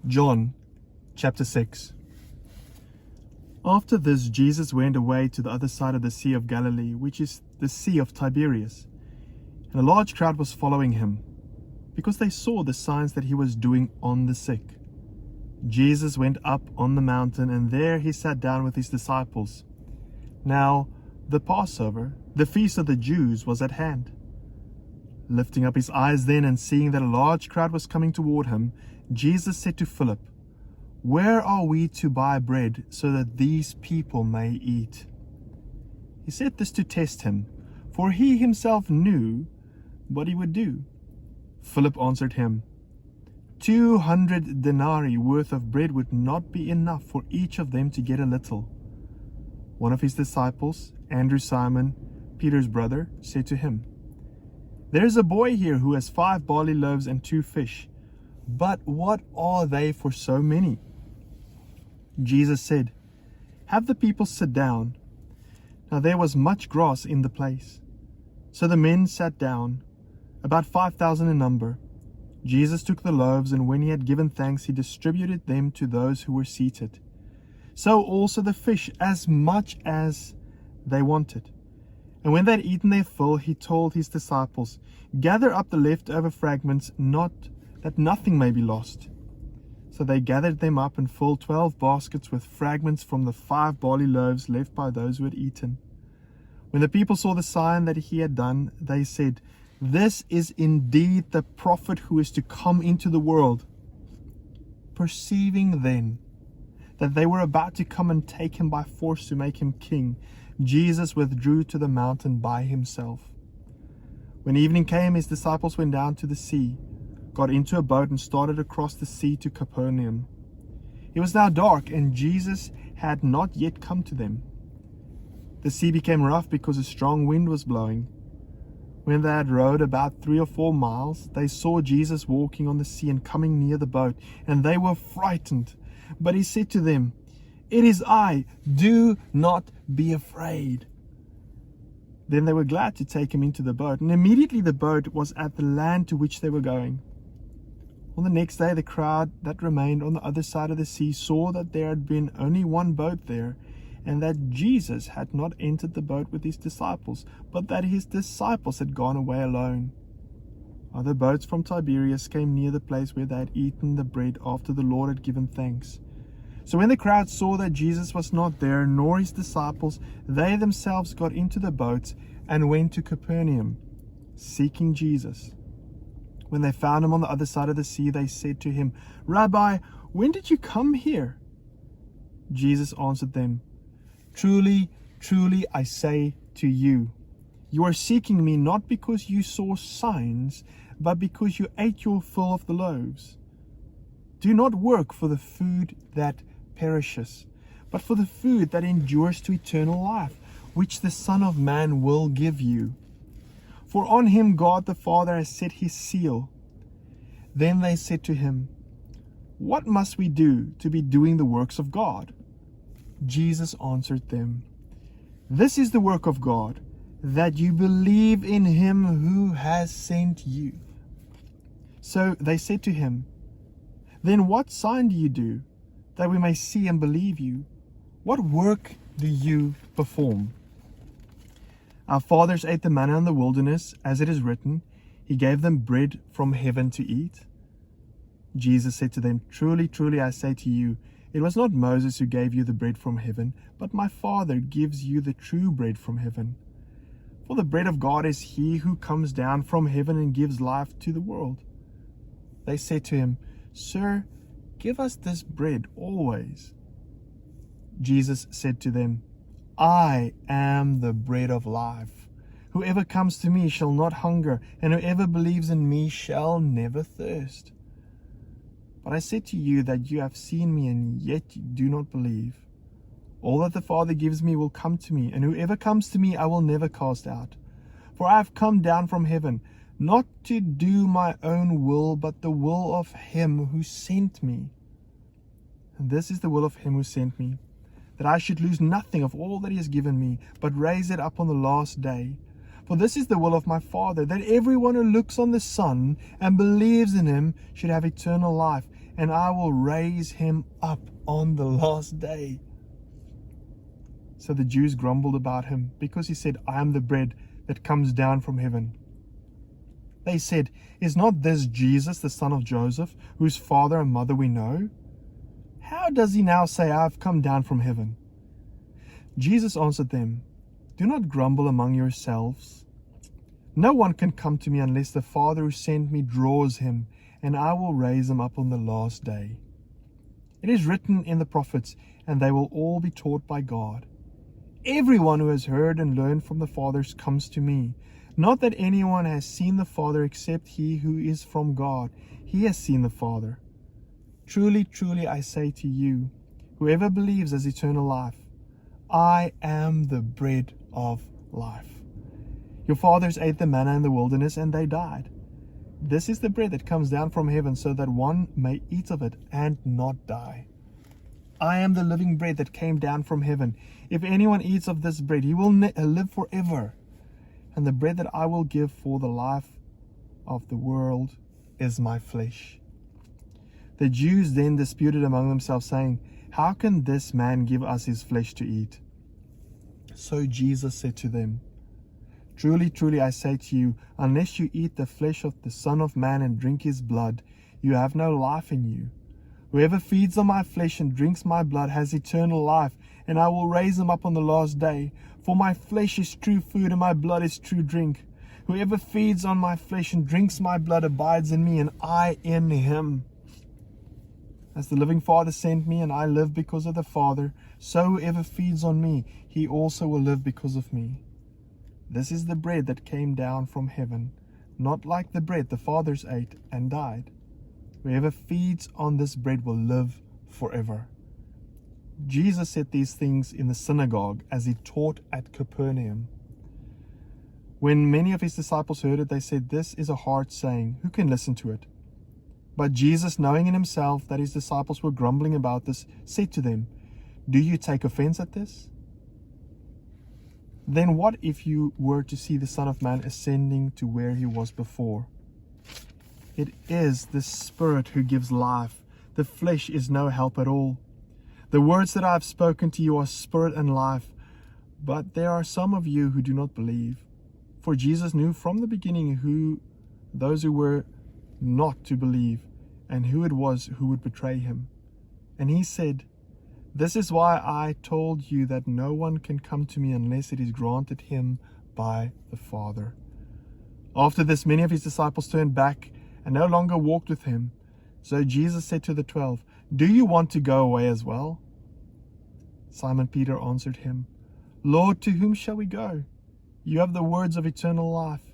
John chapter 6. After this, Jesus went away to the other side of the Sea of Galilee, which is the Sea of Tiberias. And a large crowd was following him, because they saw the signs that he was doing on the sick. Jesus went up on the mountain, and there he sat down with his disciples. Now the Passover, the feast of the Jews, was at hand. Lifting up his eyes then, and seeing that a large crowd was coming toward him, Jesus said to Philip, "Where are we to buy bread so that these people may eat?" He said this to test him, for he himself knew what he would do. Philip answered him, 200 denarii worth of bread would not be enough for each of them to get a little. One of his disciples, Andrew, Simon Peter's brother, said to him, "There is a boy here who has 5 barley loaves and 2 fish. But what are they for so many?" Jesus said, "Have the people sit down." Now there was much grass in the place. So the men sat down, about 5,000 in number. Jesus took the loaves, and when he had given thanks, he distributed them to those who were seated. So also the fish, as much as they wanted. And when they had eaten their fill, he told his disciples, "Gather up the leftover fragments, that nothing may be lost." So they gathered them up and filled 12 baskets with fragments from the 5 barley loaves left by those who had eaten. When the people saw the sign that he had done, they said, "This is indeed the prophet who is to come into the world." Perceiving then that they were about to come and take him by force to make him king, Jesus withdrew to the mountain by himself. When evening came, his disciples went down to the sea, got into a boat, and started across the sea to Capernaum. It was now dark, and Jesus had not yet come to them. The sea became rough because a strong wind was blowing. When they had rowed about 3 or 4 miles, they saw Jesus walking on the sea and coming near the boat, and they were frightened. But he said to them, "It is I, do not be afraid." Then they were glad to take him into the boat, and immediately the boat was at the land to which they were going. On the next day, the crowd that remained on the other side of the sea saw that there had been only one boat there, and that Jesus had not entered the boat with his disciples, but that his disciples had gone away alone. Other boats from Tiberias came near the place where they had eaten the bread after the Lord had given thanks. So when the crowd saw that Jesus was not there, nor his disciples, they themselves got into the boats and went to Capernaum, seeking Jesus. When they found him on the other side of the sea, they said to him, "Rabbi, when did you come here?" Jesus answered them, "Truly, truly, I say to you, you are seeking me not because you saw signs, but because you ate your fill of the loaves. Do not work for the food that perishes, but for the food that endures to eternal life, which the Son of Man will give you. For on him God the Father has set his seal." Then they said to him, "What must we do to be doing the works of God?" Jesus answered them, "This is the work of God, that you believe in him who has sent you." So they said to him, "Then what sign do you do, that we may see and believe you? What work do you perform? Our fathers ate the manna in the wilderness, as it is written, he gave them bread from heaven to eat." Jesus said to them, "Truly, truly, I say to you, it was not Moses who gave you the bread from heaven, but my Father gives you the true bread from heaven. For the bread of God is he who comes down from heaven and gives life to the world." They said to him, "Sir, give us this bread always." Jesus said to them, "I am the bread of life. Whoever comes to me shall not hunger, and whoever believes in me shall never thirst. But I said to you that you have seen me, and yet you do not believe. All that the Father gives me will come to me, and whoever comes to me I will never cast out. For I have come down from heaven, not to do my own will, but the will of him who sent me. And this is the will of him who sent me, that I should lose nothing of all that he has given me, but raise it up on the last day. For this is the will of my Father, that everyone who looks on the Son and believes in him should have eternal life, and I will raise him up on the last day." So the Jews grumbled about him because he said, "I am the bread that comes down from heaven." They said, "Is not this Jesus, the son of Joseph, whose father and mother we know? How does he now say, 'I have come down from heaven'?" Jesus answered them, "Do not grumble among yourselves. No one can come to me unless the Father who sent me draws him, and I will raise him up on the last day. It is written in the prophets, and they will all be taught by God. Everyone who has heard and learned from the fathers comes to me. Not that anyone has seen the Father except he who is from God. He has seen the Father. Truly, truly, I say to you, whoever believes has eternal life. I am the bread of life. Your fathers ate the manna in the wilderness, and they died. This is the bread that comes down from heaven, so that one may eat of it and not die. I am the living bread that came down from heaven. If anyone eats of this bread, he will live forever. And the bread that I will give for the life of the world is my flesh." The Jews then disputed among themselves, saying, "How can this man give us his flesh to eat?" So Jesus said to them, "Truly, truly, I say to you, unless you eat the flesh of the Son of Man and drink his blood, you have no life in you. Whoever feeds on my flesh and drinks my blood has eternal life, and I will raise him up on the last day. For my flesh is true food, and my blood is true drink. Whoever feeds on my flesh and drinks my blood abides in me, and I in him. As the living Father sent me, and I live because of the Father, so whoever feeds on me, he also will live because of me. This is the bread that came down from heaven, not like the bread the fathers ate and died. Whoever feeds on this bread will live forever." Jesus said these things in the synagogue as he taught at Capernaum. When many of his disciples heard it, they said, "This is a hard saying. Who can listen to it?" But Jesus, knowing in himself that his disciples were grumbling about this, said to them, "Do you take offense at this? Then what if you were to see the Son of Man ascending to where he was before? It is the Spirit who gives life. The flesh is no help at all. The words that I have spoken to you are spirit and life, but there are some of you who do not believe." For Jesus knew from the beginning those who were not to believe, and who it was who would betray him. And he said, "This is why I told you that no one can come to me unless it is granted him by the Father." After this, many of his disciples turned back and no longer walked with him. So Jesus said to the 12, "Do you want to go away as well?" Simon Peter answered him, "Lord, to whom shall we go? You have the words of eternal life.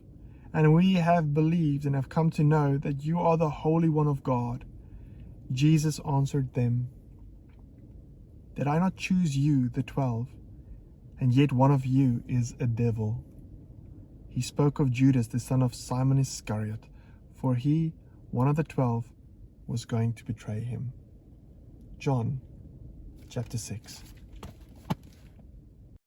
And we have believed and have come to know that you are the Holy One of God." Jesus answered them, "Did I not choose you, the 12? And yet one of you is a devil." He spoke of Judas, the son of Simon Iscariot, for he, one of the 12, was going to betray him. John chapter 6.